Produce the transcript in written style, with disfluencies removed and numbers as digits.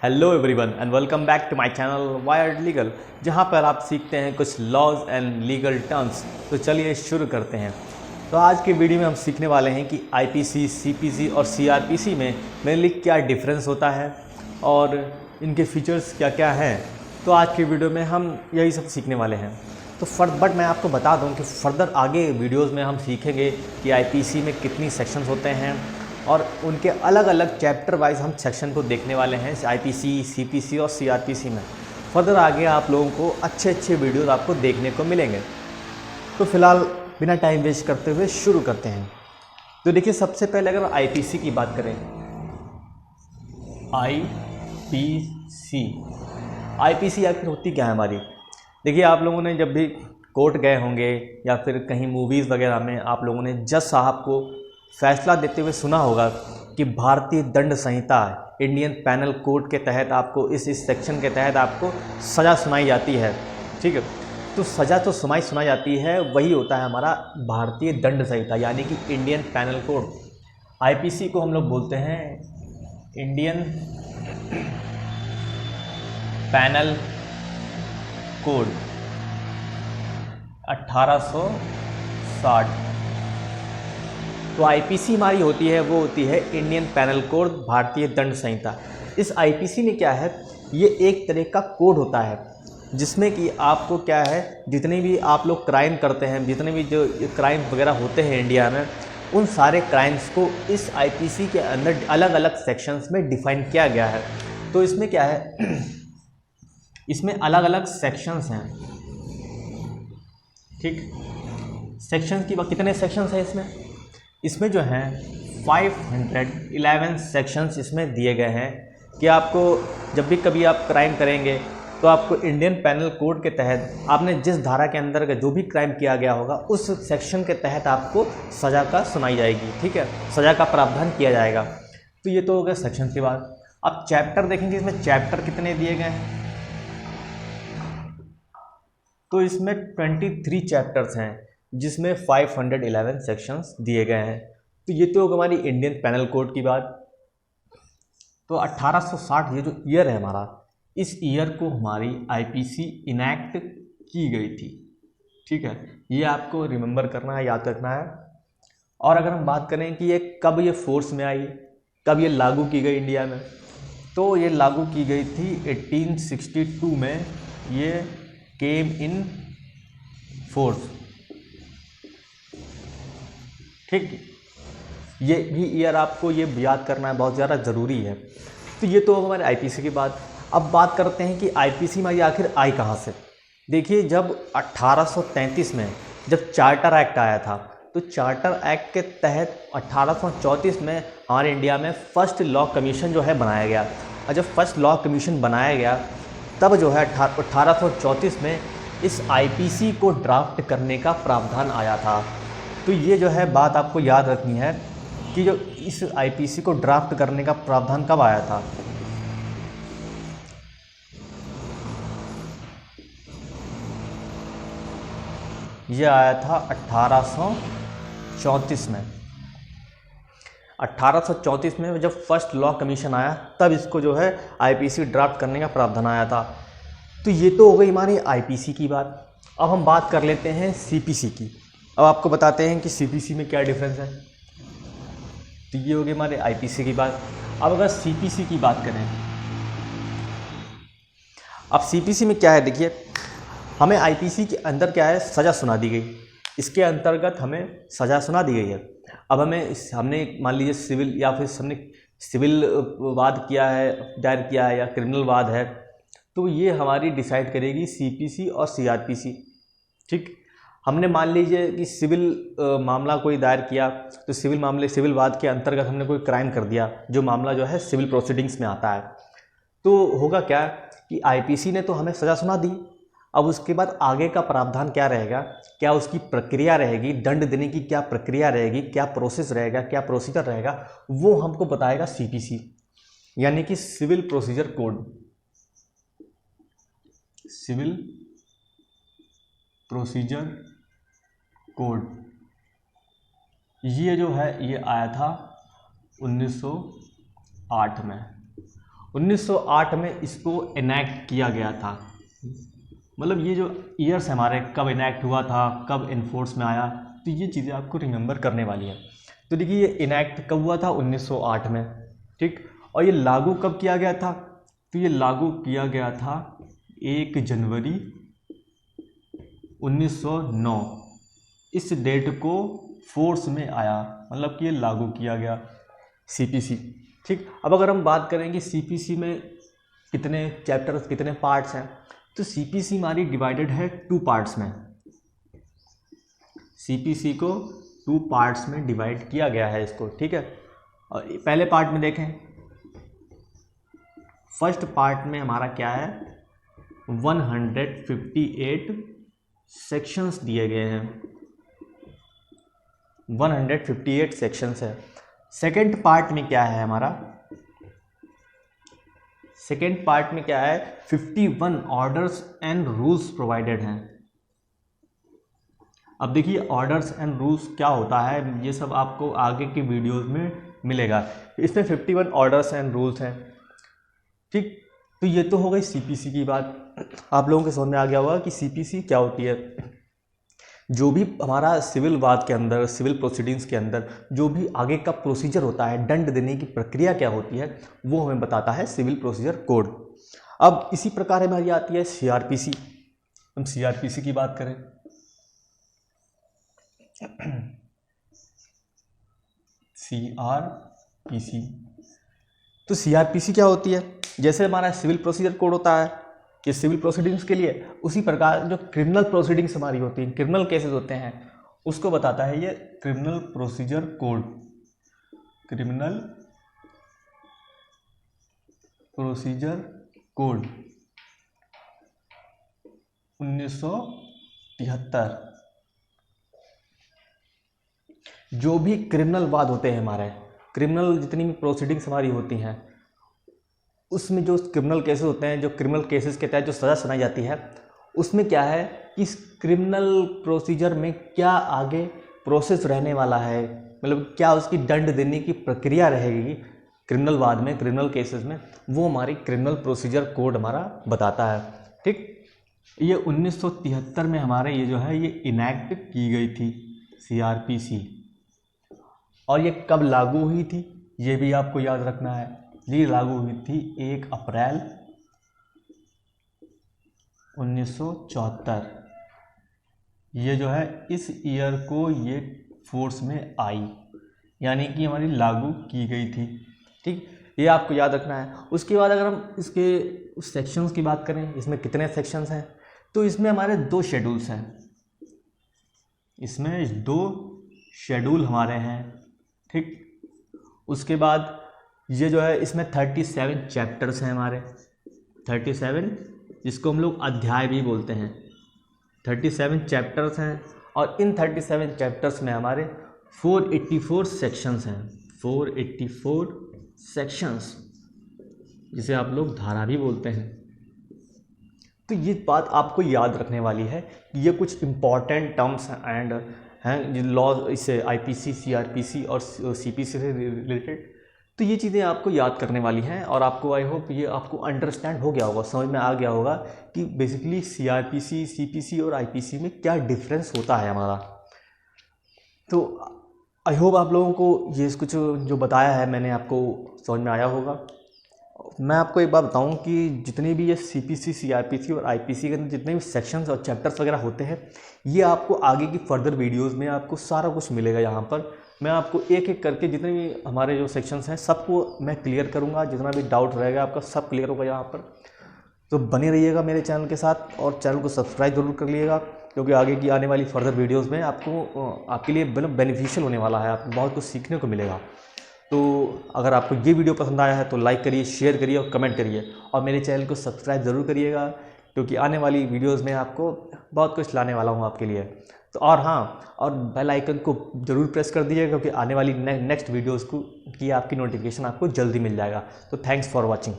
Hello everyone and welcome back to my channel wired legal, जहां पर आप सीखते हैं कुछ लॉज एंड लीगल टर्म्स। तो चलिए शुरू करते हैं। तो आज के वीडियो में हम सीखने वाले हैं कि आईपीसी, सीपीसी और सीआरपीसी में मेनली क्या डिफरेंस होता है और इनके फीचर्स क्या क्या हैं। तो आज के वीडियो में हम यही सब सीखने वाले हैं। तो बट मैं आपको बता दूं कि फर्दर आगे वीडियोज़ में हम सीखेंगे कि आईपीसी में कितनी सेक्शंस होते हैं और उनके अलग अलग चैप्टर वाइज हम सेक्शन को देखने वाले हैं आईपीसी, सीपीसी और सीआरपीसी में। फर्दर आगे आप लोगों को अच्छे अच्छे वीडियोस आपको देखने को मिलेंगे। तो फिलहाल बिना टाइम वेस्ट करते हुए शुरू करते हैं। तो देखिए, सबसे पहले अगर आईपीसी की बात करें, आईपीसी आखिर होती क्या है हमारी। देखिए, आप लोगों ने जब भी कोर्ट गए होंगे या फिर कहीं मूवीज़ वगैरह में आप लोगों ने जज साहब को फैसला देते हुए सुना होगा कि भारतीय दंड संहिता, इंडियन पैनल कोड के तहत आपको इस सेक्शन के तहत आपको सज़ा सुनाई जाती है। ठीक है, तो सज़ा तो सुनाई जाती है, वही होता है हमारा भारतीय दंड संहिता यानी कि इंडियन पैनल कोड। आईपीसी को हम लोग बोलते हैं इंडियन पैनल कोड 1860। तो आईपीसी हमारी होती है, वो होती है इंडियन पैनल कोड, भारतीय दंड संहिता। इस आईपीसी में क्या है, ये एक तरह का कोड होता है जिसमें कि आपको क्या है, जितने भी आप लोग क्राइम करते हैं, जितने भी जो क्राइम वगैरह होते हैं इंडिया में, उन सारे क्राइम्स को इस आईपीसी के अंदर अलग अलग सेक्शंस में डिफाइन किया गया है। तो इसमें क्या है, इसमें अलग अलग सेक्शंस हैं। ठीक, सेक्शंस की कितने सेक्शंस हैं इसमें जो हैं 511 सेक्शंस इसमें दिए गए हैं कि आपको जब भी कभी आप क्राइम करेंगे तो आपको इंडियन पैनल कोड के तहत आपने जिस धारा के अंदर जो भी क्राइम किया गया होगा उस सेक्शन के तहत आपको सज़ा का सुनाई जाएगी। ठीक है, सज़ा का प्रावधान किया जाएगा। तो ये तो हो गया सेक्शन के बाद। अब चैप्टर देखेंगे, इसमें चैप्टर कितने दिए गए हैं। तो इसमें 23 चैप्टर्स हैं जिसमें 511 सेक्शंस दिए गए हैं। तो ये तो हमारी इंडियन पैनल कोड की बात। तो 1860 ये जो ईयर है हमारा, इस ईयर को हमारी आईपीसी इनैक्ट की गई थी। ठीक है, ये आपको रिमेंबर करना है, याद रखना है। और अगर हम बात करें कि ये कब ये फोर्स में आई, कब ये लागू की गई इंडिया में, तो ये लागू की गई थी 1862 में। ये केम इन फोर्स। ठीक, ये भी ईयर आपको ये याद करना है, बहुत ज़्यादा ज़रूरी है। तो ये तो हमारे आईपीसी की बात। अब बात करते हैं कि आईपीसी में ये आखिर आई कहाँ से। देखिए, जब 1833 में जब चार्टर एक्ट आया था, तो चार्टर एक्ट के तहत 1834 में हमारे इंडिया में फर्स्ट लॉ कमीशन जो है बनाया गया। और जब फर्स्ट लॉ कमीशन बनाया गया तब जो है 1834 में इस आईपीसी को ड्राफ्ट करने का प्रावधान आया था। तो ये जो है बात आपको याद रखनी है कि जो इस आईपीसी को ड्राफ्ट करने का प्रावधान कब आया था। ये आया था 1834 में। 1834 में जब फर्स्ट लॉ कमीशन आया तब इसको जो है आईपीसी ड्राफ्ट करने का प्रावधान आया था। तो ये तो हो गई हमारी आईपीसी की बात। अब हम बात कर लेते हैं सीपीसी की। अब आपको बताते हैं कि सीपीसी में क्या डिफरेंस है। तो ये हो गई हमारे आईपीसी की बात। अब अगर सीपीसी की बात करें, अब सीपीसी में क्या है, देखिए, हमें आईपीसी के अंदर क्या है, सज़ा सुना दी गई। इसके अंतर्गत हमें सज़ा सुना दी गई है। अब हमने मान लीजिए सिविल या फिर हमने सिविल वाद किया है, दायर किया है, या क्रिमिनल वाद है, तो ये हमारी डिसाइड करेगी सीपीसी और सीआरपीसी। ठीक, हमने मान लीजिए कि सिविल मामला कोई दायर किया, तो सिविल वाद के अंतर्गत हमने कोई क्राइम कर दिया, जो मामला जो है सिविल प्रोसीडिंग्स में आता है। तो होगा क्या कि आईपीसी ने तो हमें सज़ा सुना दी। अब उसके बाद आगे का प्रावधान क्या रहेगा, क्या उसकी प्रक्रिया रहेगी, दंड देने की क्या प्रक्रिया रहेगी, क्या प्रोसेस रहेगा, क्या प्रोसीजर रहेगा, वो हमको बताएगा सीपीसी यानी कि civil procedure code. Civil procedure code ये जो है ये आया था 1908 में। 1908 में इसको इनैक्ट किया गया था। मतलब ये जो ईयर्स हमारे कब इनैक्ट हुआ था, कब इन्फोर्स में आया, तो ये चीज़ें आपको रिमेंबर करने वाली हैं। तो देखिए ये इनैक्ट कब हुआ था, 1908 में, ठीक। और ये लागू कब किया गया था, तो ये लागू किया गया था 1 जनवरी 1909। इस डेट को फोर्स में आया, मतलब कि ये लागू किया गया सीपीसी, ठीक। अब अगर हम बात करें कि सीपीसी में कितने चैप्टर्स, कितने पार्ट्स हैं, तो सीपीसी हमारी डिवाइडेड है 2 पार्ट्स में। सीपीसी को 2 पार्ट्स में डिवाइड किया गया है इसको, ठीक है। और पहले पार्ट में देखें, फर्स्ट पार्ट में हमारा क्या है, 158 सेक्शंस दिए गए हैं, 158 सेक्शंस है। सेकेंड पार्ट में क्या है हमारा, सेकेंड पार्ट में क्या है, 51 ऑर्डर्स एंड रूल्स प्रोवाइडेड हैं। अब देखिए ऑर्डर्स एंड रूल्स क्या होता है, ये सब आपको आगे की वीडियोस में मिलेगा। इसमें 51 ऑर्डर्स एंड रूल्स हैं, ठीक। तो ये तो हो गई सीपीसी की बात। आप लोगों के समझ में आ गया होगा कि सीपीसी क्या होती है। जो भी हमारा सिविल वाद के अंदर, सिविल प्रोसीडिंग्स के अंदर जो भी आगे का प्रोसीजर होता है, दंड देने की प्रक्रिया क्या होती है, वो हमें बताता है सिविल प्रोसीजर कोड। अब इसी प्रकार हमारी आती है सीआरपीसी। हम सीआरपीसी की बात करें, सीआरपीसी, तो सीआरपीसी क्या होती है, जैसे हमारा सिविल प्रोसीजर कोड होता है कि सिविल प्रोसीडिंग्स के लिए, उसी प्रकार जो क्रिमिनल प्रोसीडिंग्स हमारी होती हैं, क्रिमिनल केसेस होते हैं, उसको बताता है ये criminal procedure code. Criminal procedure code 1973। जो भी क्रिमिनल वाद होते हैं हमारे, क्रिमिनल जितनी भी प्रोसीडिंग्स हमारी होती हैं, उसमें जो क्रिमिनल केसेस होते हैं, जो क्रिमिनल केसेस के तहत जो सज़ा सुनाई जाती है, उसमें क्या है कि इस क्रिमिनल प्रोसीजर में क्या आगे प्रोसेस रहने वाला है, मतलब क्या उसकी दंड देने की प्रक्रिया रहेगी क्रिमिनल वाद में, क्रिमिनल केसेस में, वो हमारी क्रिमिनल प्रोसीजर कोड हमारा बताता है, ठीक। ये 1973 में हमारे ये जो है ये इनैक्ट की गई थी सीआरपीसी। और ये कब लागू हुई थी, ये भी आपको याद रखना है। ये लागू हुई थी 1 अप्रैल 1974। ये जो है इस ईयर को ये फोर्स में आई, यानी कि हमारी लागू की गई थी, ठीक। ये आपको याद रखना है। उसके बाद अगर हम इसके सेक्शंस की बात करें, इसमें कितने सेक्शंस हैं, तो इसमें हमारे 2 शेड्यूल्स हैं, इसमें 2 शेड्यूल हमारे हैं, ठीक। उसके बाद ये जो है इसमें 37 चैप्टर्स हैं हमारे, 37, जिसको हम लोग अध्याय भी बोलते हैं। 37 चैप्टर्स हैं और इन 37 चैप्टर्स में हमारे 484 सेक्शंस हैं, 484 सेक्शंस, जिसे आप लोग धारा भी बोलते हैं। तो ये बात आपको याद रखने वाली है कि ये कुछ इम्पॉर्टेंट टर्म्स एंड हैं लॉ, इससे आईपीसी, सीआरपीसी और सीपीसी से रिलेटेड, तो ये चीज़ें आपको याद करने वाली हैं। और आपको आई होप ये आपको अंडरस्टैंड हो गया होगा, समझ में आ गया होगा कि बेसिकली सीआरपीसी, सीपीसी और आईपीसी में क्या डिफरेंस होता है हमारा। तो आई होप आप लोगों को ये कुछ जो बताया है मैंने आपको समझ में आया होगा। मैं आपको एक बात बताऊं कि जितने भी ये सीपीसी, सीआरपीसी और आईपीसी के अंदर जितने भी सेक्शंस और चैप्टर्स वगैरह होते हैं, ये आपको आगे की फर्दर वीडियोस में आपको सारा कुछ मिलेगा। यहाँ पर मैं आपको एक एक करके जितने भी हमारे जो सेक्शंस हैं सबको मैं क्लियर करूँगा, जितना भी डाउट रहेगा आपका सब क्लियर होगा यहाँ पर। तो बने रहिएगा मेरे चैनल के साथ और चैनल को सब्सक्राइब जरूर कर लीजिएगा, क्योंकि आगे की आने वाली फर्दर वीडियोज़ में आपको आपके लिए बेनिफिशियल होने वाला है, आपको बहुत कुछ सीखने को मिलेगा। तो अगर आपको ये वीडियो पसंद आया है तो लाइक करिए, शेयर करिए और कमेंट करिए, और मेरे चैनल को सब्सक्राइब ज़रूर करिएगा, क्योंकि आने वाली वीडियोस में आपको बहुत कुछ लाने वाला हूँ आपके लिए। तो और हाँ, और बेल आइकन को ज़रूर प्रेस कर दीजिएगा, क्योंकि आने वाली नेक्स्ट वीडियोज़ की आपकी नोटिफिकेशन आपको जल्दी मिल जाएगा। तो थैंक्स फॉर वॉचिंग।